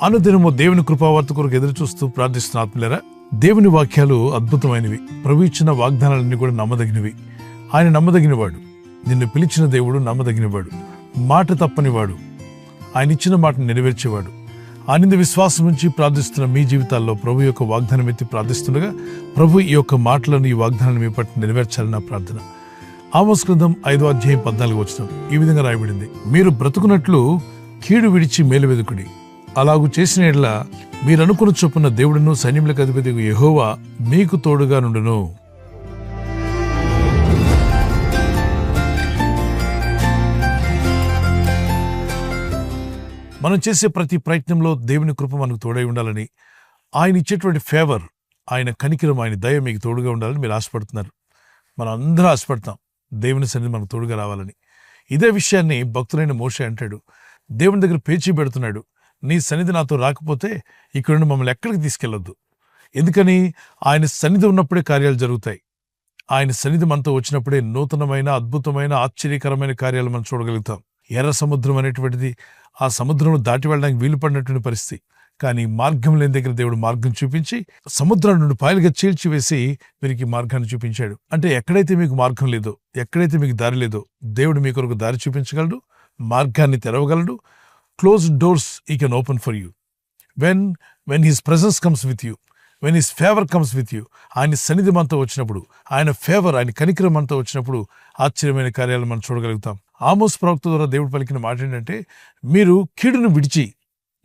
అనుదినము దేవుని కృపావార్త కొరకు ఎదురు చూస్తూ ప్రార్థిస్తున్న ఆత్మీయులారా, దేవుని వాక్యాలు అద్భుతమైనవి. ప్రభు ఇచ్చిన వాగ్దానాలన్నీ కూడా నమ్మదగినవి. ఆయన నమ్మదగినవాడు. నిన్ను పిలిచిన దేవుడు నమ్మదగినవాడు, మాట తప్పనివాడు, ఆయన ఇచ్చిన మాటను నెరవేర్చేవాడు. ఆయన విశ్వాసం నుంచి ప్రార్థిస్తున్న మీ జీవితాల్లో ప్రభు యొక్క వాగ్దానం ఎత్తి ప్రార్థిస్తుండగా ప్రభు ఈ యొక్క మాటలను, ఈ వాగ్దానాన్ని మీ పట్ల నెరవేర్చాలని నా ప్రార్థన. ఆమోస్ గ్రంథం 5వ అధ్యాయం 14వ వచనం ఈ విధంగా రాయబడింది: మీరు బ్రతుకున్నట్లు కీడు విడిచి మేలు వెదుకుడి. అలాగు చేసిన యెడల మీరు అనుకున్న చొప్పున దేవుడును సైన్యములకు అధిపతి యెహోవా మీకు తోడుగా నుండును. మనం చేసే ప్రతి ప్రయత్నంలో దేవుని కృప మనకు తోడై ఉండాలని, ఆయన ఇచ్చేటువంటి ఫేవర్, ఆయన కనికరం, ఆయన దయ మీకు తోడుగా ఉండాలని మీరు ఆశపడుతున్నారు. మనం అందరూ ఆశపడతాం దేవుని సన్నిధి మనకు తోడుగా రావాలని. ఇదే విషయాన్ని భక్తులైన మోషే అంటాడు. దేవుని దగ్గర పేచీ పెడుతున్నాడు, నీ సన్నిధి నాతో రాకపోతే ఇక్కడ నుండి మమ్మల్ని ఎక్కడికి తీసుకెళ్లొద్దు. ఎందుకని? ఆయన సన్నిధి ఉన్నప్పుడే కార్యాలు జరుగుతాయి. ఆయన సన్నిధి మనతో వచ్చినప్పుడే నూతనమైన, అద్భుతమైన, ఆశ్చర్యకరమైన కార్యాలు మనం చూడగలుగుతాం. ఎర్ర సముద్రం అనేటువంటిది ఆ సముద్రంలో దాటి వెళ్ళడానికి వీలు పడినటువంటి పరిస్థితి. కానీ మార్గం లేని దగ్గర దేవుడు మార్గం చూపించి సముద్రం నుండి పాయలుగా చీల్చివేసి వీరికి మార్గాన్ని చూపించాడు. అంటే ఎక్కడైతే మీకు మార్గం లేదో, ఎక్కడైతే మీకు దారి లేదో దేవుడు మీ కొరకు దారి చూపించగలడు, మార్గాన్ని తెరవగలడు. Closed doors he can open for you. When his presence comes with you, when his favor comes with you, ఆయన సన్నిధి మనతో వచ్చినప్పుడు, ఆయన ఫేవర్, ఆయన కనికరం మనతో వచ్చినప్పుడు ఆశ్చర్యమైన కార్యాలు మనం చూడగలుగుతాం. ఆమోస్ ప్రవక్త ద్వారా దేవుడు పలికిన మాట ఏంటంటే, మీరు కీడును విడిచి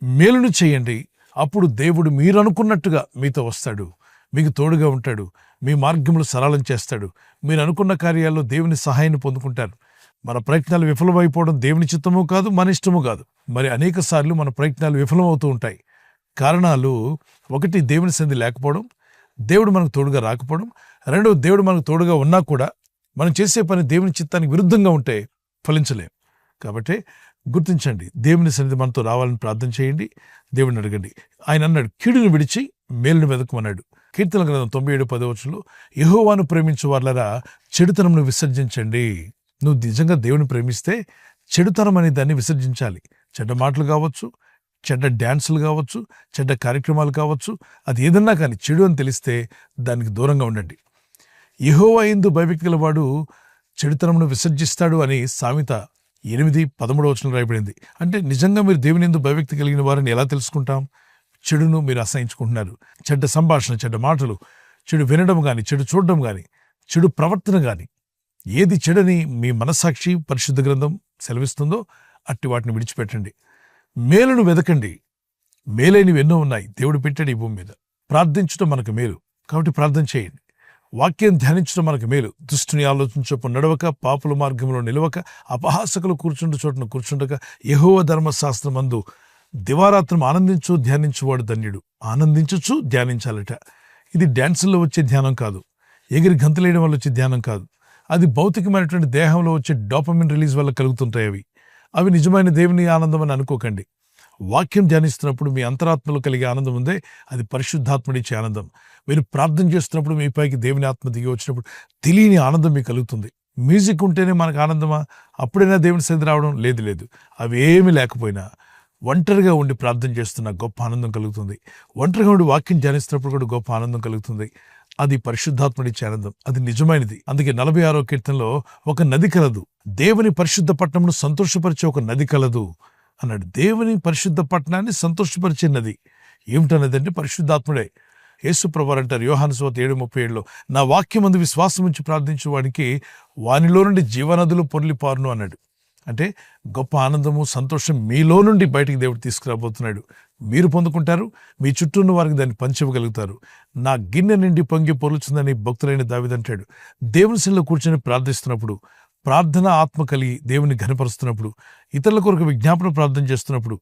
మేలును చేయండి, అప్పుడు దేవుడు మీరు అనుకున్నట్టుగా మీతో వస్తాడు, మీకు తోడుగా ఉంటాడు, మీ మార్గములు సరళం చేస్తాడు, మీరు అనుకున్న కార్యాల్లో దేవుని సహాయాన్ని పొందుకుంటారు. మన ప్రయత్నాలు విఫలమైపోవడం దేవుని చిత్తము కాదు, మన ఇష్టము కాదు. మరి అనేక సార్లు మన ప్రయత్నాలు విఫలమవుతూ ఉంటాయి. కారణాలు: ఒకటి, దేవుని సన్నిధి లేకపోవడం, దేవుడు మనకు తోడుగా రాకపోవడం. రెండవ, దేవుడు మనకు తోడుగా ఉన్నా కూడా మనం చేసే పని దేవుని చిత్తానికి విరుద్ధంగా ఉంటే ఫలించలేం. కాబట్టి గుర్తించండి, దేవుని సన్నిధి మనతో రావాలని ప్రార్థన చేయండి, దేవుడిని అడగండి. ఆయన అన్నాడు, కీడును విడిచి మేలును వెదకమన్నాడు. కీర్తన గ్రంథం 97:10 యెహోవాను ప్రేమించు వారలారా చెడుతనమును విసర్జించండి. నువ్వు నిజంగా దేవుని ప్రేమిస్తే చెడుతనం అనే దాన్ని విసర్జించాలి. చెడ్డ మాటలు కావచ్చు, చెడ్డ డ్యాన్సులు కావచ్చు, చెడ్డ కార్యక్రమాలు కావచ్చు, అది ఏదన్నా కానీ చెడు అని తెలిస్తే దానికి దూరంగా ఉండండి. యెహోవా యందు భయభక్తి గలవాడు చెడుతనమును విసర్జిస్తాడు అని సామెత 8:13 రాయబడింది. అంటే నిజంగా మీరు దేవుని యందు భయభక్తి కలిగిన వారిని ఎలా తెలుసుకుంటాం? చెడును మీరు అసహించుకుంటున్నారు. చెడ్డ సంభాషణ, చెడ్డ మాటలు, చెడు వినడం కానీ, చెడు చూడడం కానీ, చెడు ప్రవర్తన కానీ, ఏది చెడని మీ మనస్సాక్షి పరిశుద్ధ గ్రంథం సెలవిస్తుందో అట్టి వాటిని విడిచిపెట్టండి. మేలును వెదకండి. మేలైనవి ఎన్నో ఉన్నాయి, దేవుడు పెట్టాడు ఈ భూమి మీద. ప్రార్థించడం మనకు మేలు, కాబట్టి ప్రార్థన చేయండి. వాక్యం ధ్యానించడం మనకు మేలు. దుష్టుని ఆలోచించపు నడవక, పాపుల మార్గంలో నిలవక, అపహాసకులు కూర్చుండు చోటున కూర్చుండక, యెహోవా ధర్మశాస్త్రమందు దివారాత్రం ఆనందించు ధ్యానించువాడు ధన్యుడు. ఆనందించచ్చు, ధ్యానించాలట. ఇది డ్యాన్సుల్లో వచ్చే ధ్యానం కాదు, ఎగిరి గంతులేయడం వల్ల వచ్చే ధ్యానం కాదు. అది భౌతికమైనటువంటి దేహంలో వచ్చే డోపమిన్ రిలీజ్ వల్ల కలుగుతుంటాయి. అవి నిజమైన దేవుని ఆనందం అని అనుకోకండి. వాక్యం ధ్యానిస్తున్నప్పుడు మీ అంతరాత్మలో కలిగే ఆనందం ఉందే, అది పరిశుద్ధాత్ముడిచ్చే ఆనందం. మీరు ప్రార్థన చేస్తున్నప్పుడు మీ పైకి దేవుని ఆత్మ దిగి వచ్చినప్పుడు తెలియని ఆనందం మీకు కలుగుతుంది. మ్యూజిక్ ఉంటేనే మనకు ఆనందమా? అప్పుడైనా దేవుని సన్నిధి రావడం? లేదు. అవేమీ లేకపోయినా ఒంటరిగా ఉండి ప్రార్థన చేస్తున్న గొప్ప ఆనందం కలుగుతుంది. ఒంటరిగా ఉండి వాక్యం ధ్యానిస్తున్నప్పుడు కూడా గొప్ప ఆనందం కలుగుతుంది. అది పరిశుద్ధాత్ముడిచ్చే ఆనందం, అది నిజమైనది. అందుకే 46వ కీర్తనలో ఒక నది కలదు, దేవుని పరిశుద్ధ పట్టణమును సంతోషపరిచే ఒక నది కలదు అన్నాడు. దేవుని పరిశుద్ధ పట్టణాన్ని సంతోషపరిచే నది ఏమిటన్నది అంటే పరిశుద్ధాత్ముడే. యేసు ప్రభువు అంటారు యోహాను సువార్త 7:37 నా వాక్యమందు విశ్వాసం ఉంచి ప్రార్థించే వాడికి వానిలో నుండి జీవనదులు పొర్లిపారును అన్నాడు. అంటే గొప్ప ఆనందము, సంతోషం మీలో నుండి బయటికి దేవుడు తీసుకురాబోతున్నాడు. మీరు పొందుకుంటారు, మీ చుట్టూ ఉన్న వారికి దాన్ని పంచివ్వగలుగుతారు. నా గిన్నె నిండి పొంగి పొరులుచుందని భక్తులైన దావీదు అంటాడు. దేవుని సన్నిధిలో కూర్చొని ప్రార్థిస్తున్నప్పుడు, ప్రార్థన ఆత్మ కలిగి దేవుని ఘనపరుస్తున్నప్పుడు, ఇతరుల కొరకు విజ్ఞాపన ప్రార్థన చేస్తున్నప్పుడు,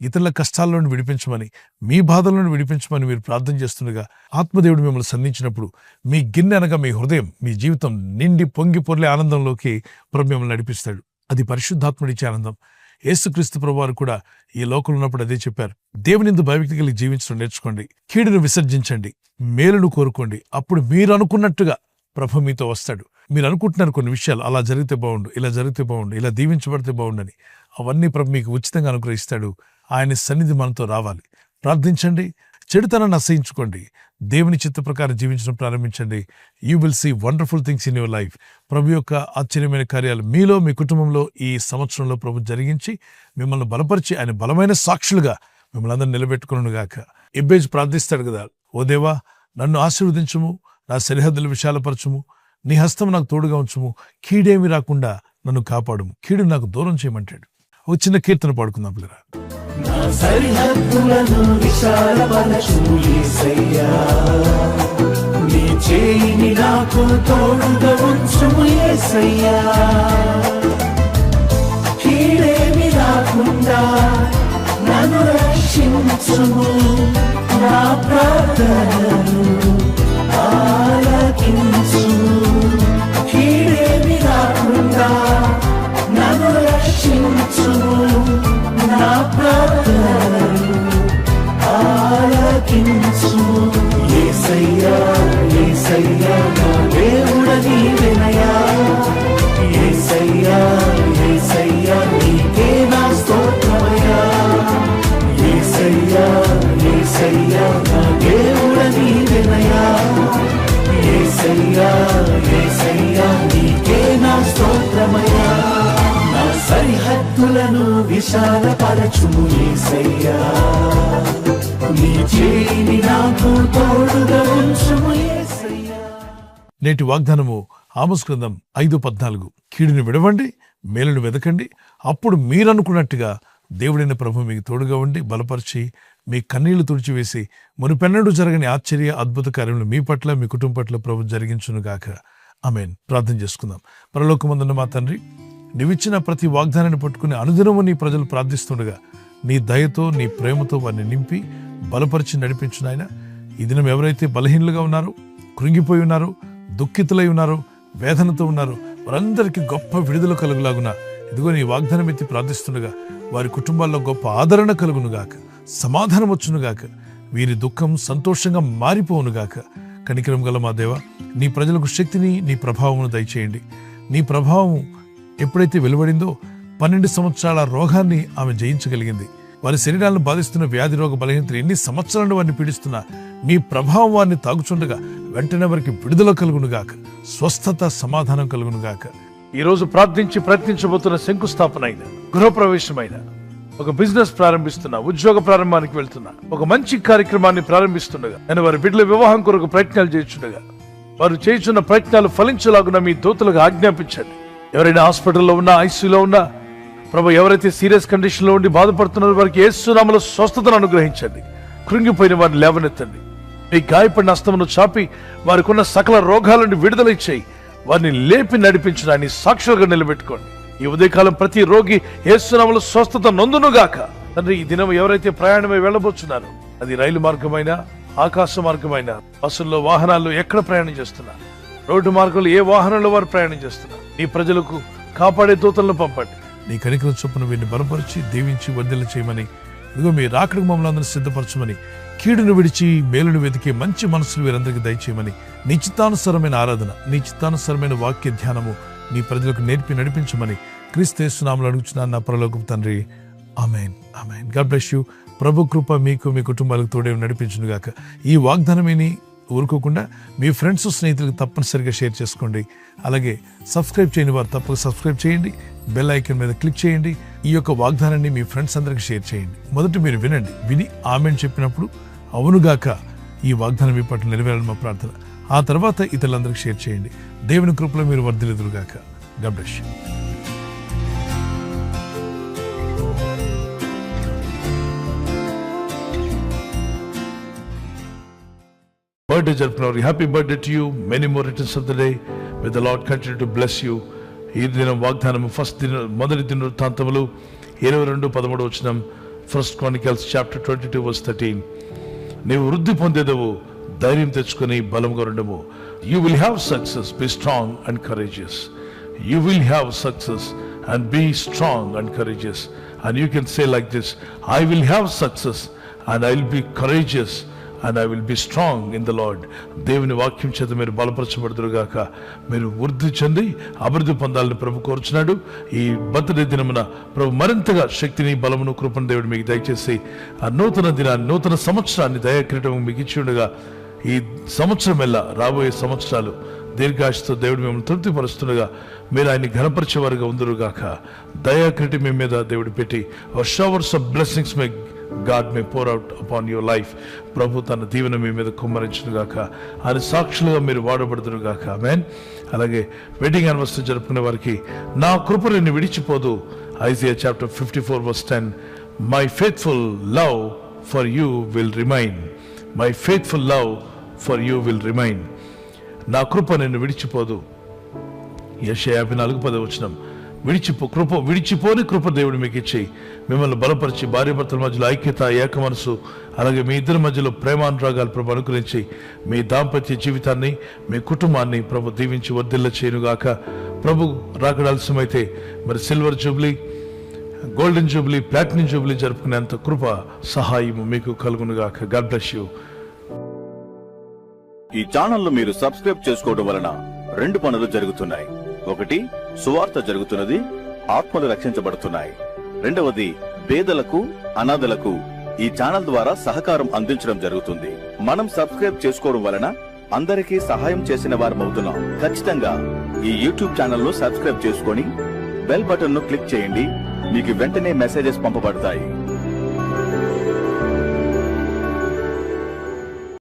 ఇతరుల కష్టాల నుండి విడిపించమని, మీ బాధల నుండి విడిపించమని మీరు ప్రార్థన చేస్తుండగా ఆత్మదేవుడు మిమ్మల్ని సంధించినప్పుడు మీ గిన్నె అనగా మీ హృదయం, మీ జీవితం నిండి పొంగి పొర్లే ఆనందంలోకి ప్రభు మిమ్మల్ని నడిపిస్తాడు. అది పరిశుద్ధాత్ముడిచ్చే ఆనందం. యేసుక్రీస్తు ప్రభువారు కూడా ఈ లోకంలో ఉన్నప్పుడు అదే చెప్పారు. దేవుని యందు భయభక్తి కలిగి జీవించడం నేర్చుకోండి, కీడును విసర్జించండి, మేలును కోరుకోండి, అప్పుడు మీరు అనుకున్నట్టుగా ప్రభు మీతో వస్తాడు. మీరు అనుకుంటున్నారు కొన్ని విషయాలు, అలా జరిగితే బాగుండు, ఇలా జరిగితే బాగుండు, ఇలా దీవించబడితే బాగుండని. అవన్నీ ప్రభు మీకు ఉచితంగా అనుగ్రహిస్తాడు. ఆయన సన్నిధి మనతో రావాలి. ప్రార్థించండి, చెడుతనాన్ని అసహించుకోండి, దేవుని చిత్త ప్రకారం జీవించడం ప్రారంభించండి. You will see wonderful things in your life. ప్రభు యొక్క ఆశ్చర్యమైన కార్యాలు మీలో, మీ కుటుంబంలో ఈ సంవత్సరంలో ప్రభు జరిగించి మిమ్మల్ని బలపరిచి ఆయన బలమైన సాక్షులుగా మిమ్మల్ని అందరూ నిలబెట్టుకును గాక. ఎబ్బేజు ప్రార్థిస్తాడు కదా, ఓ దేవా నన్ను ఆశీర్వదించుము, నా సరిహద్దులు విశాలపరచుము, నీ హస్తం నాకు తోడుగా ఉంచుము, కీడేమి రాకుండా నన్ను కాపాడుము, కీడు నాకు దూరం చేయమంటాడు. ఒక చిన్న కీర్తన పాడుకుందాం పిల్లరా. నా సరిహద్దులను విశాలపరచుము యేసయ్యా, నీ చేయిని నాకు తోడుగా ఉంచుము యేసయ్యా, కీడేమి రాకుండా నన్ను రక్షించుము, నా ప్రార్థనను ఆలకించుము, కీడేమి రాకుండా నన్ను రక్షించుము, నా ప్రార్థనను ఆలకించుము. యేసయ్యా యేసయ్యా నా దేవుడ నీవెనయ్యా, యేసయ్యా యేసయ్యా నీకే నా స్తోత్రమయ్యా, యేసయ్యా యేసయ్యా నా దేవుడ నీవెనయ్యా, యేసయ్యా యేసయ్యా నీకే నా స్తోత్రమయ్యా. నా సరిహద్దులను విశాలపరచుము యేసయ్యా, నీ చేయిని నాకు తోడుగా ఉంచుము యేసయ్యా. నేటి వాగ్దానము ఆమోస్ గ్రంథం 5:14. కీడుని విడవండి, మేలును వెదకండి, అప్పుడు మీరనుకున్నట్టుగా దేవుడైన ప్రభు మీకు తోడుగా ఉండి బలపరిచి మీ కన్నీళ్లు తుడిచివేసి మునుపెన్నడూ జరగని ఆశ్చర్య అద్భుత కార్యములు మీ పట్ల, మీ కుటుంబం పట్ల ప్రభు జరిగించునుగాక. ఆమేన్. ప్రార్థన చేసుకుందాం. పరలోకమందున్న మా తండ్రి, నీవిచ్చిన ప్రతి వాగ్దానాన్ని పట్టుకుని అనుదినము నీ ప్రజలు ప్రార్థిస్తుండగా నీ దయతో, నీ ప్రేమతో వారిని నింపి బలపరిచి నడిపించు నాయన. ఈ దినం ఎవరైతే బలహీనులుగా ఉన్నారో, కృంగిపోయి ఉన్నారో, దుఃఖితులై ఉన్నారో, వేదనతో ఉన్నారో, వారందరికీ గొప్ప విడుదల కలుగులాగున ఇదిగో నీ వాగ్దానం ఎత్తి ప్రార్థిస్తుండగా వారి కుటుంబాల్లో గొప్ప ఆదరణ కలుగునుగాక, సమాధానం వచ్చునుగాక, వీరి దుఃఖం సంతోషంగా మారిపోవునుగాక. కనికరం గల మా దేవ, నీ ప్రజలకు శక్తిని, నీ ప్రభావమును దయచేయండి. నీ ప్రభావం ఎప్పుడైతే వెలువడిందో 12 సంవత్సరాల రోగాన్ని ఆమె జయించగలిగింది. వారి శరీరాలను బాధిస్తున్న వ్యాధి, రోగ, బలహీనతలు ఎన్ని సంవత్సరాలను వారిని పీడిస్తున్నా మీ ప్రభావం వారిని తాగుచుండగా వెంటనే వారికి విడుదల కలుగునుగాక, స్వస్థత, సమాధానం కలుగునుగాక. ఈ రోజు ప్రార్థించి ప్రయత్నించబోతున్న శంకుస్థాపన అయిన, గృహప్రవేశమైన, ఒక బిజినెస్ ప్రారంభిస్తున్నా, ఉద్యోగ ప్రారంభానికి వెళ్తున్నా, ఒక మంచి కార్యక్రమాన్ని ప్రారంభిస్తుండగా, నేను వారి బిడ్డల వివాహం కొరకు ప్రయత్నాలు చేస్తుండగా వారు చేస్తున్న ప్రయత్నాలు ఫలించలాగున మీ దూతలకు ఆజ్ఞాపించండి. ఎవరైనా హాస్పిటల్లో ఉన్నా, ఐసీయూలో ఉన్నా ప్రభు, ఎవరైతే సీరియస్ కండిషన్ లో ఉండి బాధపడుతున్నారో వారికి యేసు నామములో స్వస్థతను అనుగ్రహించండి. కృంగిపోయిన వారిని లేవనెత్తండి. మీ గాయపడిన హస్తమును చాపి వారికి ఉన్న సకల రోగాల నుండి విడుదల ఇచ్చేయి. వారిని లేపి నడిపించడాన్ని సాక్షులుగా నిలబెట్టుకోండి. ఈ ఉదయకాలం ప్రతి రోగి యేసు నామములో స్వస్థత నొందునుగాక. తండ్రి, ఈ దినం ఎవరైతే ప్రయాణమై వెళ్ళబోతున్నారో, అది రైలు మార్గమైనా, ఆకాశ మార్గమైనా, బస్సుల్లో, వాహనాల్లో ఎక్కడ ప్రయాణం చేస్తున్నా, రోడ్డు మార్గంలో ఏ వాహనంలో వారు ప్రయాణం చేస్తున్నా, నీ ప్రజలకు కాపాడే దూతలను పంపండి. నీ కనికరం చొప్పున వీరిని బలపరిచి దీవించి వర్ధిల్ల చేయమని, ఇదిగో మీ రాకడకు మమ్మల్ని అందరూ సిద్ధపరచమని, కీడును విడిచి మేలును వెతికే మంచి మనసులు వీరందరికీ దయచేయమని, నీ చిత్తానుసరమైన ఆరాధన, నీ చిత్తానుసరమైన వాక్య ధ్యానము నీ ప్రజలకు నేర్పి నడిపించమని క్రీస్తు యేసు నామములో అడుగుచున్నాను నా పరలోకపు తండ్రి. ఆమేన్, ఆమేన్. God bless you. ప్రభు కృప మీకు, మీ కుటుంబాలకు తోడే నడిపించునుగాక. ఈ వాగ్దానమేని ఊరుకోకుండా మీ ఫ్రెండ్స్, స్నేహితులకు తప్పనిసరిగా షేర్ చేసుకోండి. అలాగే సబ్స్క్రైబ్ చేయని వారు తప్పక సబ్స్క్రైబ్ చేయండి. బెల్ ఐకాన్ మీద క్లిక్ చేయండి. ఈ యొక్క వాగ్దానాన్ని మీ ఫ్రెండ్స్ అందరికి షేర్ చేయండి. మొదట మీరు వినండి, విని ఆమెన్ చెప్పినప్పుడు అవునుగాక ఈ వాగ్దానం మీ పట్ల నెరవేరాలని మా ప్రార్థన. ఆ తర్వాత ఇతరులందరికీ షేర్ చేయండి. దేవుని కృపలో మీరు వర్ధిల్లుదురుగాక. God bless you. బర్త్డే జరుపుకున్నారు. Happy birthday to you. Many more returns of the day. May the Lord continue to bless you. ఈ దినం వాగ్దానం మొదటి దినవృత్తాంతములు 22:13 వచనం, 1 Chronicles chapter 22:13. నీవు వృద్ధి పొందేదవు, ధైర్యం తెచ్చుకొని బలంగా ఉండము. You will have success, be strong and courageous. You will have success and be strong and courageous. And you can say like this, I will have success and I will be courageous and I will be strong in the Lord. దేవుని వాక్యం చేత మీరు బలపరచబడుదురుగాక. మీరు వృద్ధి చెంది అభివృద్ధి పొందాలని ప్రభు కోరుచున్నాడు. ఈ బర్త్డే దినమున ప్రభు మరింతగా శక్తిని, బలమును, కృపను దేవుడు మీకు దయచేసి ఆ నూతన దినాన్ని, నూతన సంవత్సరాన్ని దయాకిరీటం మీకు ఇచ్చి ఉండగా, ఈ సంవత్సరం ఎల్లా రాబోయే సంవత్సరాలు దీర్ఘాశతో దేవుడు మిమ్మల్ని తృప్తిపరుస్తుండగా మీరు ఆయన్ని ఘనపరిచేవారుగా ఉందరుగాక. దయాకృతి మీ మీద దేవుడు పెట్టి showers of blessings may God may pour out upon your life. ప్రభు తన దీవెన మీ మీద కుమ్మరించునుగాక. ఆయన సాక్షులుగా మీరు వాడబడుతురుగాక. ఆమేన్. అలాగే వెడ్డింగ్ యానివర్సరీ జరుపుకునే వారికి నా కృప నిన్ను విడిచిపోదు. Isaiah chapter 54:10 my faithful love for you will remain. My faithful love for you will remain. నా కృప నిన్ను విడిచిపోదు. యెషయా 54:10 విడిచిపోని కృప దేవుడు మీకు ఇచ్చి మిమ్మల్ని బలపరిచి భార్యాభర్తల మధ్యలో ఐక్యత, ఏక మనసు, అలాగే మీ ఇద్దరి మధ్యలో ప్రేమానురాగాలు ప్రభు అనుకరించి మీ దాంపత్య జీవితాన్ని, మీ కుటుంబాన్ని ప్రభు దీవించి వర్ధిల్ల చేయనుగాక. ప్రభు రాకడాల్సిమైతే మరి silver jubilee, golden jubilee, platinum jubilee జరుపుకునేంత కృప, సహాయము మీకు కలుగునుగాక. God bless you. ఈ ఛానల్ మీరు సబ్స్క్రైబ్ చేసుకోవడం వలన 2 పనులు జరుగుతున్నాయి. ఒకటి, సువార్త జరుగుతున్నది, ఆత్మలు రక్షించబడుతున్నాయి. రెండవది, పేదలకు, అనాథలకు ఈ ఛానల్ ద్వారా సహకారం అందించడం జరుగుతుంది. మనం సబ్స్క్రైబ్ చేసుకోవడం వలన అందరికీ సహాయం చేసిన వారమవుతున్నాం. ఖచ్చితంగా ఈ యూట్యూబ్ ఛానల్ ను సబ్స్క్రైబ్ చేసుకొని బెల్ బటన్ ను క్లిక్ చేయండి. మీకు వెంటనే మెసేజెస్ పంపబడతాయి.